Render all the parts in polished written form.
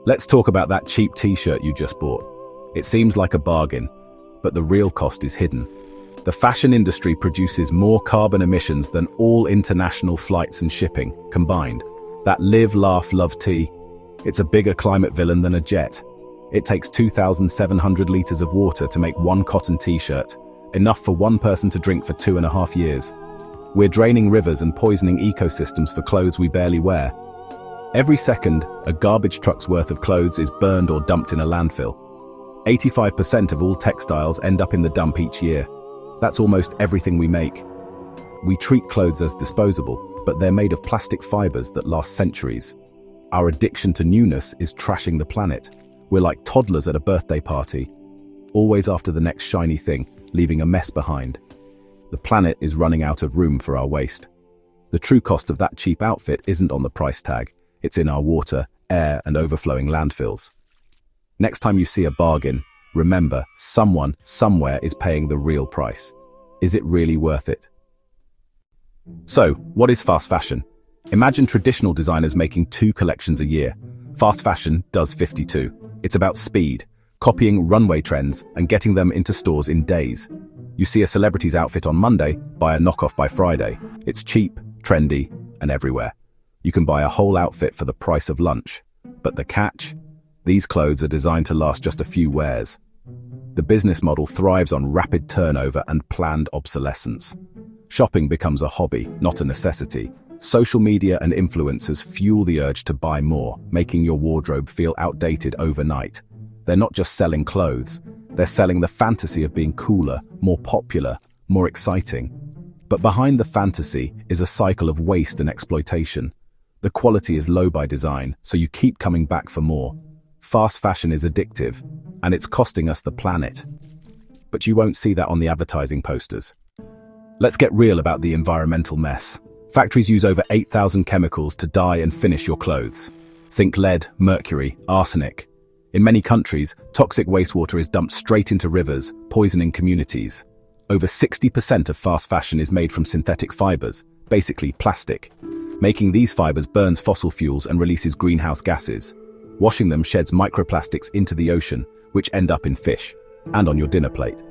Let's talk about that cheap t-shirt you just bought. It seems like a bargain, but the real cost is hidden. The fashion industry produces more carbon emissions than all international flights and shipping combined. That live, laugh, love tee, it's a bigger climate villain than a jet. It takes 2,700 liters of water to make one cotton t-shirt, enough for one person to drink for 2.5 years. We're draining rivers and poisoning ecosystems for clothes we barely wear. Every second, a garbage truck's worth of clothes is burned or dumped in a landfill. 85% of all textiles end up in the dump each year. That's almost everything we make. We treat clothes as disposable, but they're made of plastic fibers that last centuries. Our addiction to newness is trashing the planet. We're like toddlers at a birthday party, always after the next shiny thing, leaving a mess behind. The planet is running out of room for our waste. The true cost of that cheap outfit isn't on the price tag. It's in our water, air, and overflowing landfills. Next time you see a bargain, remember, someone, somewhere is paying the real price. Is it really worth it? So, what is fast fashion? Imagine traditional designers making 2 collections a year. Fast fashion does 52. It's about speed, copying runway trends and getting them into stores in days. You see a celebrity's outfit on Monday, buy a knockoff by Friday. It's cheap, trendy, and everywhere. You can buy a whole outfit for the price of lunch. But the catch? These clothes are designed to last just a few wears. The business model thrives on rapid turnover and planned obsolescence. Shopping becomes a hobby, not a necessity. Social media and influencers fuel the urge to buy more, making your wardrobe feel outdated overnight. They're not just selling clothes, they're selling the fantasy of being cooler, more popular, more exciting. But behind the fantasy is a cycle of waste and exploitation. The quality is low by design, so you keep coming back for more. Fast fashion is addictive, and it's costing us the planet. But you won't see that on the advertising posters. Let's get real about the environmental mess. Factories use over 8,000 chemicals to dye and finish your clothes. Think lead, mercury, arsenic. In many countries, toxic wastewater is dumped straight into rivers, poisoning communities. Over 60% of fast fashion is made from synthetic fibers, basically plastic. Making these fibers burns fossil fuels and releases greenhouse gases. Washing them sheds microplastics into the ocean, which end up in fish, and on your dinner plate.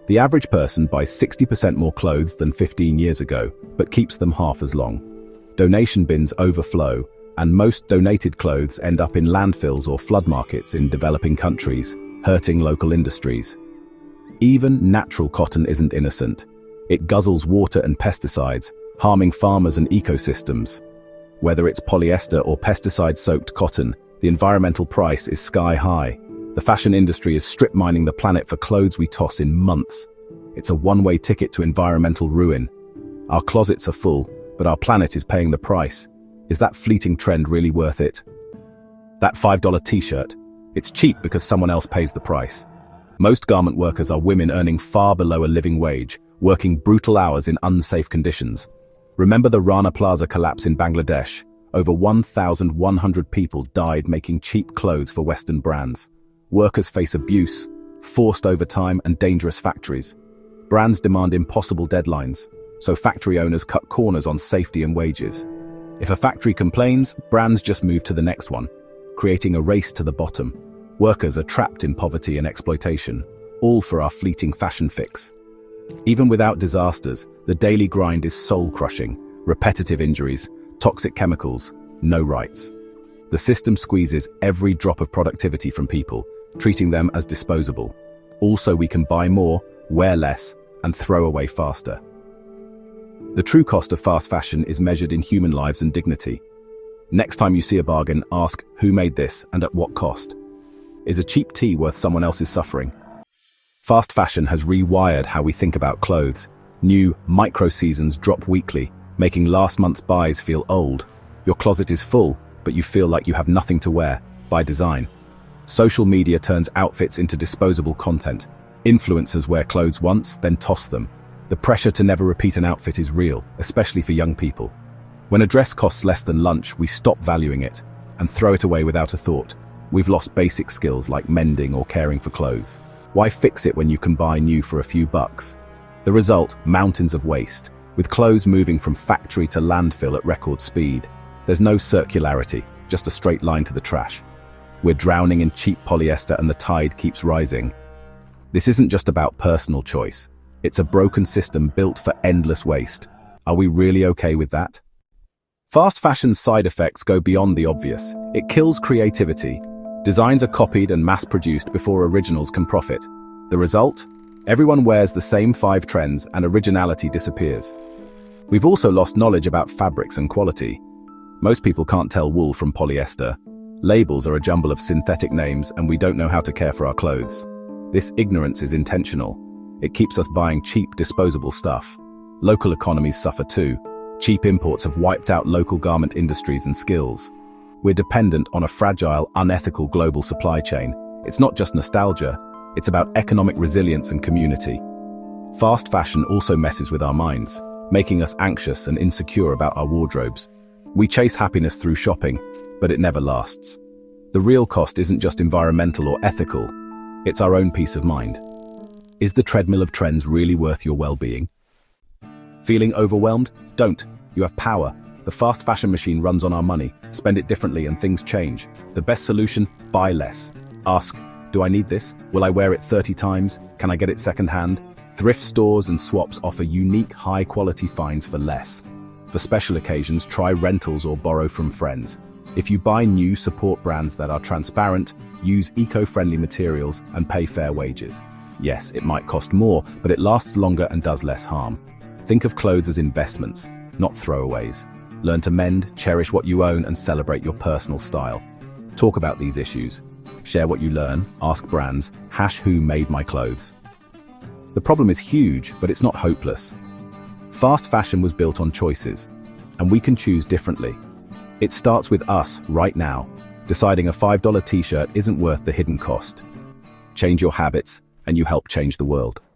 The average person buys 60% more clothes than 15 years ago, but keeps them half as long. Donation bins overflow, and most donated clothes end up in landfills or flood markets in developing countries, hurting local industries. Even natural cotton isn't innocent. It guzzles water and pesticides, harming farmers and ecosystems. Whether it's polyester or pesticide-soaked cotton, the environmental price is sky high. The fashion industry is strip mining the planet for clothes we toss in months. It's a one-way ticket to environmental ruin. Our closets are full, but our planet is paying the price. Is that fleeting trend really worth it? That $5 t-shirt, it's cheap because someone else pays the price. Most garment workers are women earning far below a living wage, working brutal hours in unsafe conditions. Remember the Rana Plaza collapse in Bangladesh? Over 1,100 people died making cheap clothes for Western brands. Workers face abuse, forced overtime, and dangerous factories. Brands demand impossible deadlines, so factory owners cut corners on safety and wages. If a factory complains, brands just move to the next one, creating a race to the bottom. Workers are trapped in poverty and exploitation, all for our fleeting fashion fix. Even without disasters, the daily grind is soul-crushing. Repetitive injuries, toxic chemicals, no rights. The system squeezes every drop of productivity from people, treating them as disposable. Also, we can buy more, wear less, and throw away faster. The true cost of fast fashion is measured in human lives and dignity. Next time you see a bargain, ask who made this and at what cost. Is a cheap tee worth someone else's suffering? Fast fashion has rewired how we think about clothes. New, micro-seasons drop weekly, making last month's buys feel old. Your closet is full, but you feel like you have nothing to wear, by design. Social media turns outfits into disposable content. Influencers wear clothes once, then toss them. The pressure to never repeat an outfit is real, especially for young people. When a dress costs less than lunch, we stop valuing it and throw it away without a thought. We've lost basic skills like mending or caring for clothes. Why fix it when you can buy new for a few bucks? The result, mountains of waste, with clothes moving from factory to landfill at record speed. There's no circularity, just a straight line to the trash. We're drowning in cheap polyester and the tide keeps rising. This isn't just about personal choice. It's a broken system built for endless waste. Are we really okay with that? Fast fashion's side effects go beyond the obvious. It kills creativity. Designs are copied and mass-produced before originals can profit. The result? Everyone wears the same 5 trends and originality disappears. We've also lost knowledge about fabrics and quality. Most people can't tell wool from polyester. Labels are a jumble of synthetic names and we don't know how to care for our clothes. This ignorance is intentional. It keeps us buying cheap, disposable stuff. Local economies suffer too. Cheap imports have wiped out local garment industries and skills. We're dependent on a fragile, unethical global supply chain. It's not just nostalgia, it's about economic resilience and community. Fast fashion also messes with our minds, making us anxious and insecure about our wardrobes. We chase happiness through shopping, but it never lasts. The real cost isn't just environmental or ethical, it's our own peace of mind. Is the treadmill of trends really worth your well-being? Feeling overwhelmed? Don't. You have power. The fast fashion machine runs on our money. Spend it differently and things change. The best solution? Buy less. Ask, do I need this? Will I wear it 30 times? Can I get it secondhand? Thrift stores and swaps offer unique, high-quality finds for less. For special occasions, try rentals or borrow from friends. If you buy new, support brands that are transparent, use eco-friendly materials, and pay fair wages. Yes, it might cost more, but it lasts longer and does less harm. Think of clothes as investments, not throwaways. Learn to mend, cherish what you own, and celebrate your personal style. Talk about these issues. Share what you learn, ask brands, #who made my clothes. The problem is huge, but it's not hopeless. Fast fashion was built on choices, and we can choose differently. It starts with us right now, deciding a $5 t-shirt isn't worth the hidden cost. Change your habits, and you help change the world.